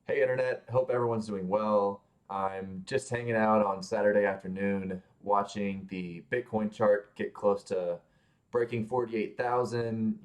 Hey Internet, hope everyone's doing well. I'm just hanging out on Saturday afternoon watching the Bitcoin chart get close to breaking 48,000,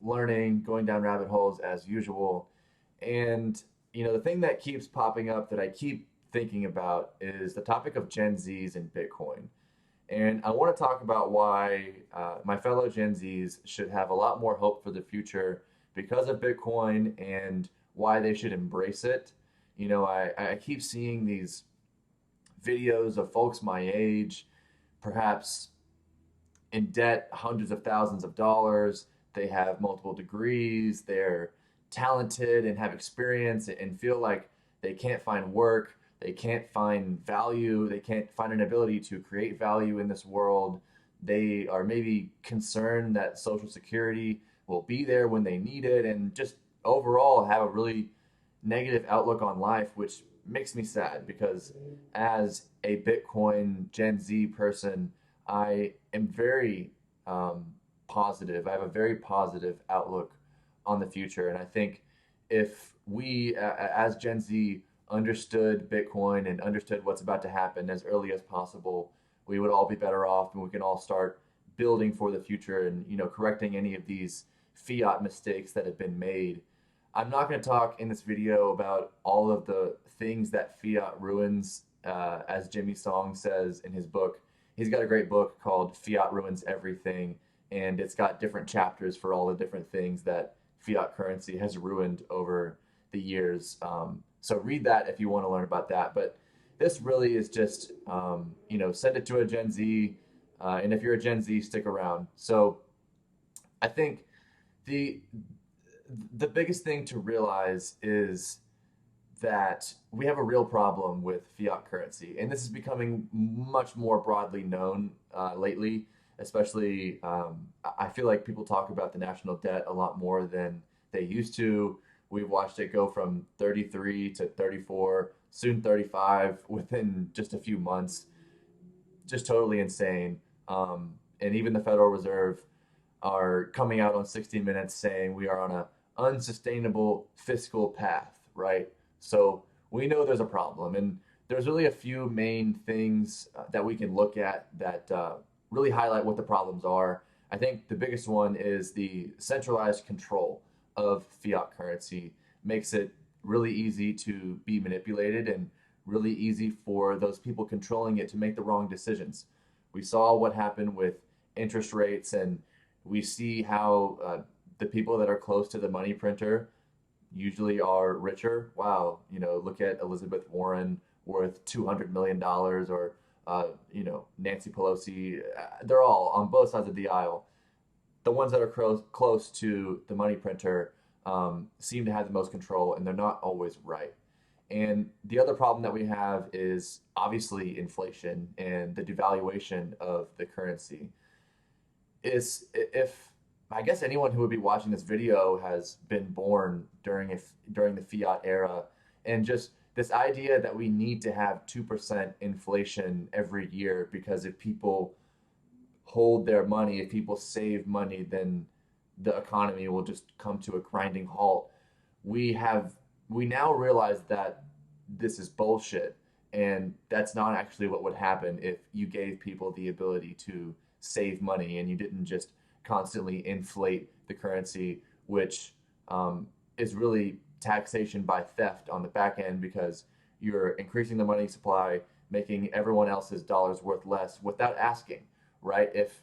learning, going down rabbit holes as usual. And, the thing that keeps popping up that I keep thinking about is the topic of Gen Zs and Bitcoin. And I want to talk about why my fellow Gen Zs should have a lot more hope for the future because of Bitcoin and why they should embrace it. I keep seeing these videos of folks my age, perhaps in debt hundreds of thousands of dollars. They have multiple degrees. They're talented and have experience and feel like they can't find work. They can't find value. They can't find an ability to create value in this world. They are maybe concerned that Social Security will be there when they need it and just overall have a really negative outlook on life, which makes me sad because as a Bitcoin Gen Z person, I am very positive. I have a very positive outlook on the future. And I think if we, as Gen Z, understood Bitcoin and understood what's about to happen as early as possible, we would all be better off and we can all start building for the future and, correcting any of these fiat mistakes that have been made. I'm not going to talk in this video about all of the things that fiat ruins, as Jimmy Song says in his book. He's got a great book called Fiat Ruins Everything, and it's got different chapters for all the different things that fiat currency has ruined over the years. So read that if you want to learn about that. But this really is just, send it to a Gen Z, and if you're a Gen Z, stick around. So I think the the biggest thing to realize is that we have a real problem with fiat currency, and this is becoming much more broadly known lately. Especially, I feel like people talk about the national debt a lot more than they used to. We've watched it go from 33 to 34, soon 35 within just a few months. Just totally insane. And even the Federal Reserve are coming out on 60 Minutes saying we are on a unsustainable fiscal path, right? So we know there's a problem, and there's really a few main things that we can look at that really highlight what the problems are. I think the biggest one is the centralized control of fiat currency makes it really easy to be manipulated and really easy for those people controlling it to make the wrong decisions. We saw what happened with interest rates, and we see how the people that are close to the money printer usually are richer. Wow, look at Elizabeth Warren worth $200 million or Nancy Pelosi. They're all on both sides of the aisle. The ones that are close to the money printer seem to have the most control, and they're not always right. And the other problem that we have is obviously inflation and the devaluation of the currency. Is if I guess anyone who would be watching this video has been born during the fiat era, and just this idea that we need to have 2% inflation every year because if people hold their money, if people save money, then the economy will just come to a grinding halt. We have we now realize that this is bullshit, and that's not actually what would happen if you gave people the ability to save money and you didn't just constantly inflate the currency, which is really taxation by theft on the back end because you're increasing the money supply, making everyone else's dollars worth less without asking, right? If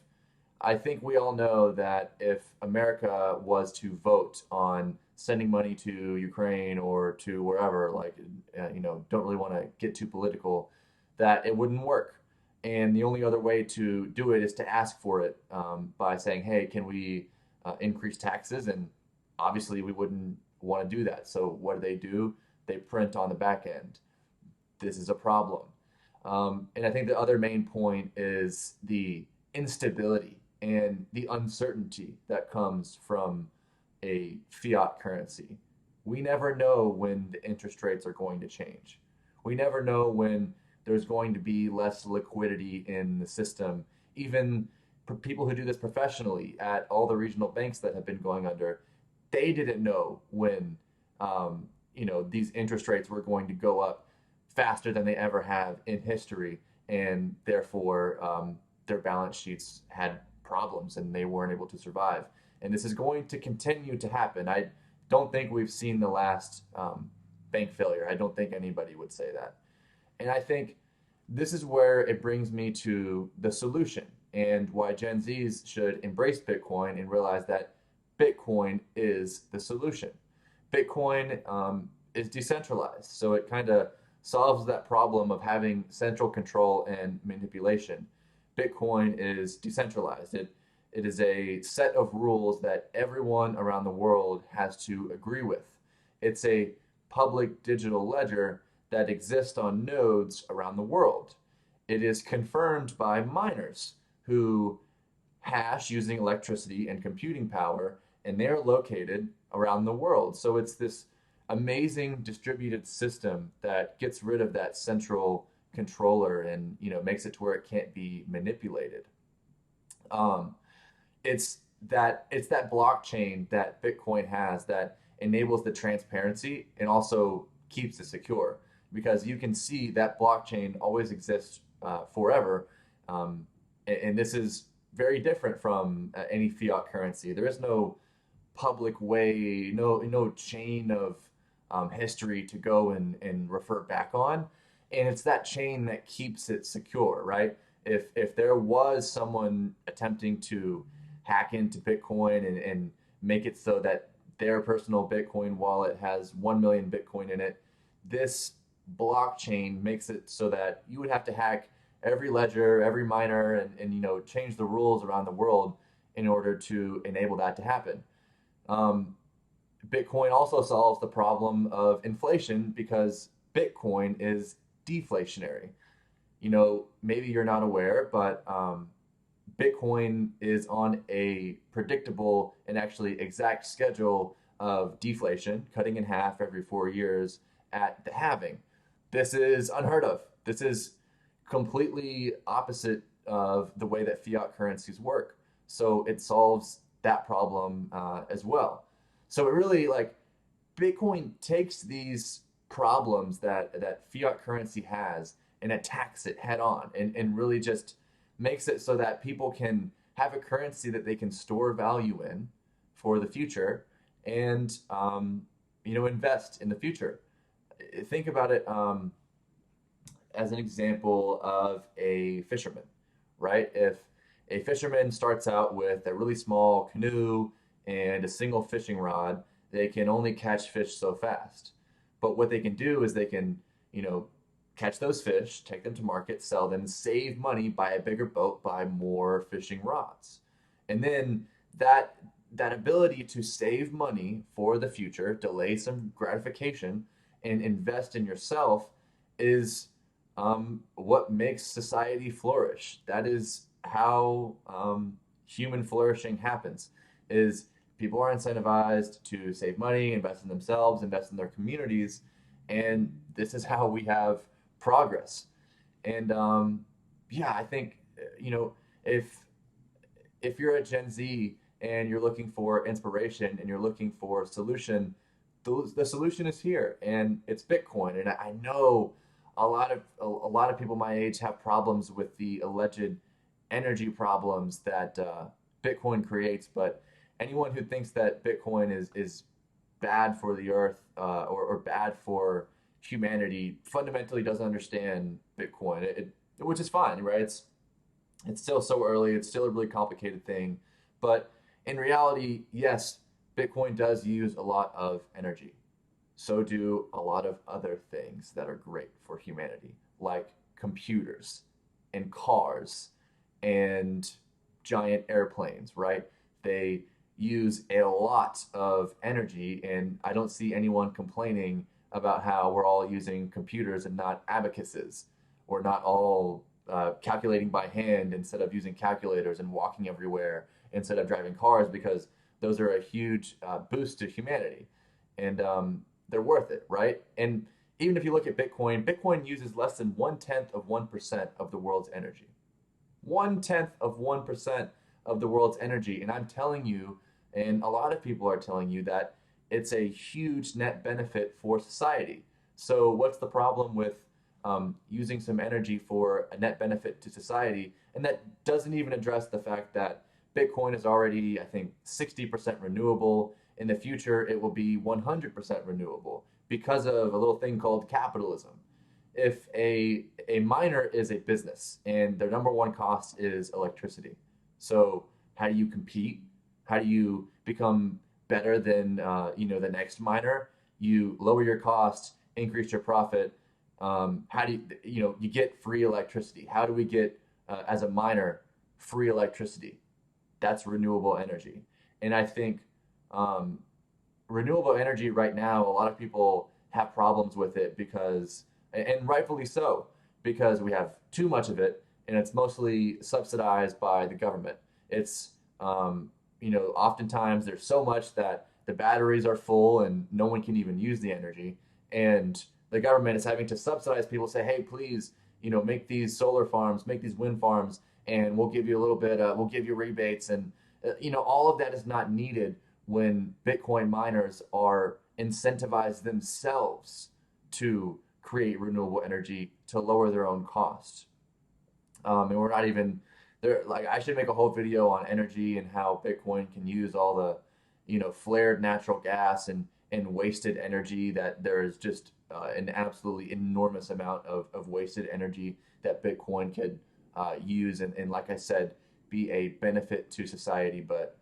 I think we all know that if America was to vote on sending money to Ukraine or to wherever, like, don't really want to get too political, that it wouldn't work. And the only other way to do it is to ask for it by saying, hey, can we increase taxes? And obviously, we wouldn't want to do that. So, what do? They print on the back end. This is a problem. And I think the other main point is the instability and the uncertainty that comes from a fiat currency. We never know when the interest rates are going to change. We never know when there's going to be less liquidity in the system. Even people who do this professionally at all the regional banks that have been going under, they didn't know when, these interest rates were going to go up faster than they ever have in history, and therefore their balance sheets had problems and they weren't able to survive. And this is going to continue to happen. I don't think we've seen the last bank failure. I don't think anybody would say that. And I think this is where it brings me to the solution and why Gen Zs should embrace Bitcoin and realize that Bitcoin is the solution. Bitcoin is decentralized, so it kind of solves that problem of having central control and manipulation. Bitcoin is decentralized. It is a set of rules that everyone around the world has to agree with. It's a public digital ledger that exists on nodes around the world. It is confirmed by miners who hash using electricity and computing power, and they're located around the world. So it's this amazing distributed system that gets rid of that central controller and makes it to where it can't be manipulated. Um, it's that blockchain that Bitcoin has that enables the transparency and also keeps it secure because you can see that blockchain always exists forever, and this is very different from any fiat currency. There is no public way, no chain of history to go and refer back on, and it's that chain that keeps it secure, right? If there was someone attempting to hack into Bitcoin and make it so that their personal Bitcoin wallet has 1 million Bitcoin in it, this blockchain makes it so that you would have to hack every ledger, every miner, and change the rules around the world in order to enable that to happen. Um, Bitcoin also solves the problem of inflation because Bitcoin is deflationary. Maybe you're not aware, but Bitcoin is on a predictable and actually exact schedule of deflation, cutting in half every 4 years at the halving. This is unheard of. This is completely opposite of the way that fiat currencies work. So it solves that problem as well. So it really Bitcoin takes these problems that fiat currency has and attacks it head on and really just makes it so that people can have a currency that they can store value in for the future and invest in the future. Think about it as an example of a fisherman, right? If a fisherman starts out with a really small canoe and a single fishing rod, they can only catch fish so fast. But what they can do is they can, catch those fish, take them to market, sell them, save money, buy a bigger boat, buy more fishing rods. And then that ability to save money for the future, delay some gratification, and invest in yourself is what makes society flourish. That is how human flourishing happens. Is people are incentivized to save money, invest in themselves, invest in their communities, and this is how we have progress. And yeah, I think if you're a Gen Z and you're looking for inspiration and you're looking for a solution, the solution is here, and it's Bitcoin. And I know a lot of people my age have problems with the alleged energy problems that Bitcoin creates, but anyone who thinks that Bitcoin is bad for the earth or bad for humanity fundamentally doesn't understand Bitcoin, which is fine, right? It's still so early. It's still a really complicated thing. But in reality, yes, Bitcoin does use a lot of energy. So do a lot of other things that are great for humanity, like computers and cars and giant airplanes, right? They use a lot of energy, and I don't see anyone complaining about how we're all using computers and not abacuses, or not all calculating by hand instead of using calculators and walking everywhere instead of driving cars, because those are a huge boost to humanity, and they're worth it, right? And even if you look at Bitcoin, Bitcoin uses less than 1/10 of 1% of the world's energy. 1/10 of 1% of the world's energy. And I'm telling you, and a lot of people are telling you, that it's a huge net benefit for society. So what's the problem with using some energy for a net benefit to society? And that doesn't even address the fact that Bitcoin is already, I think, 60% renewable. In the future, it will be 100% renewable because of a little thing called capitalism. If a miner is a business and their number one cost is electricity, so how do you compete? How do you become better than the next miner? You lower your costs, increase your profit. How do you get free electricity? How do we get as a miner free electricity? That's renewable energy. And I think um, renewable energy right now, a lot of people have problems with it because, and rightfully so, because we have too much of it and it's mostly subsidized by the government. It's, oftentimes there's so much that the batteries are full and no one can even use the energy. And the government is having to subsidize people, say, hey, please, make these solar farms, make these wind farms, and we'll give you a little bit, we'll give you rebates. And, all of that is not needed when Bitcoin miners are incentivized themselves to create renewable energy to lower their own costs. And we're not even there. Like, I should make a whole video on energy and how Bitcoin can use all the, flared natural gas and wasted energy, that there is just an absolutely enormous amount of wasted energy that Bitcoin could use. And like I said, be a benefit to society, but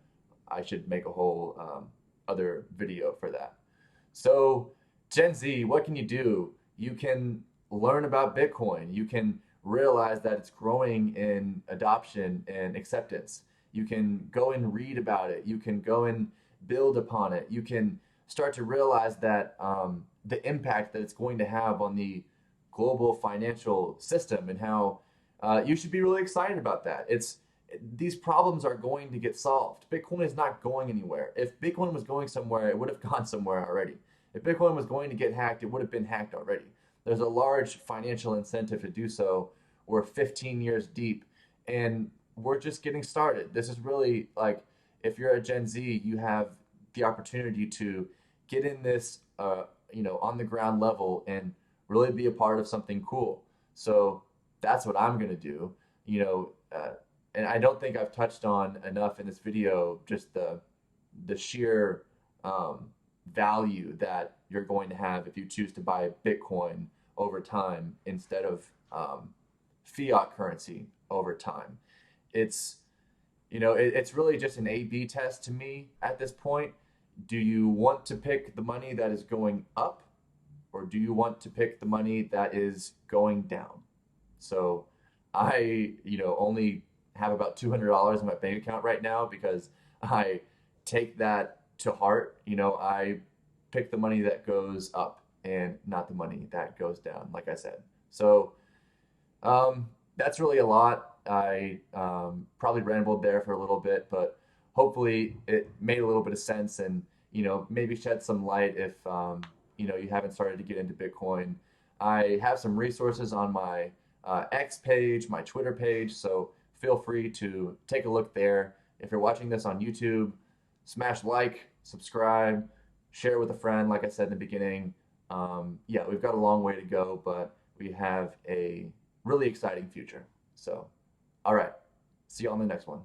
I should make a whole other video for that. So, Gen Z, what can you do? You can learn about Bitcoin. You can realize that it's growing in adoption and acceptance. You can go and read about it. You can go and build upon it. You can start to realize that the impact that it's going to have on the global financial system, and how you should be really excited about that. These problems are going to get solved. Bitcoin is not going anywhere. If Bitcoin was going somewhere, it would have gone somewhere already. If Bitcoin was going to get hacked, it would have been hacked already. There's a large financial incentive to do so. We're 15 years deep, and we're just getting started. This is really like, if you're a Gen Z, you have the opportunity to get in this, on the ground level and really be a part of something cool. So that's what I'm gonna do. You know, and I don't think I've touched on enough in this video just the sheer value that you're going to have if you choose to buy Bitcoin over time instead of fiat currency over time. It's it's really just an A/B test to me at this point. Do you want to pick the money that is going up, or do you want to pick the money that is going down? So I, only have about $200 in my bank account right now because I take that to heart. I pick the money that goes up and not the money that goes down, like I said. So that's really a lot. I probably rambled there for a little bit, but hopefully it made a little bit of sense, and maybe shed some light if you haven't started to get into Bitcoin. I have some resources on my X page, my Twitter page, so feel free to take a look there. If you're watching this on YouTube, smash like, subscribe, share with a friend. Like I said in the beginning, yeah, we've got a long way to go, but we have a really exciting future. So, all right, see you on the next one.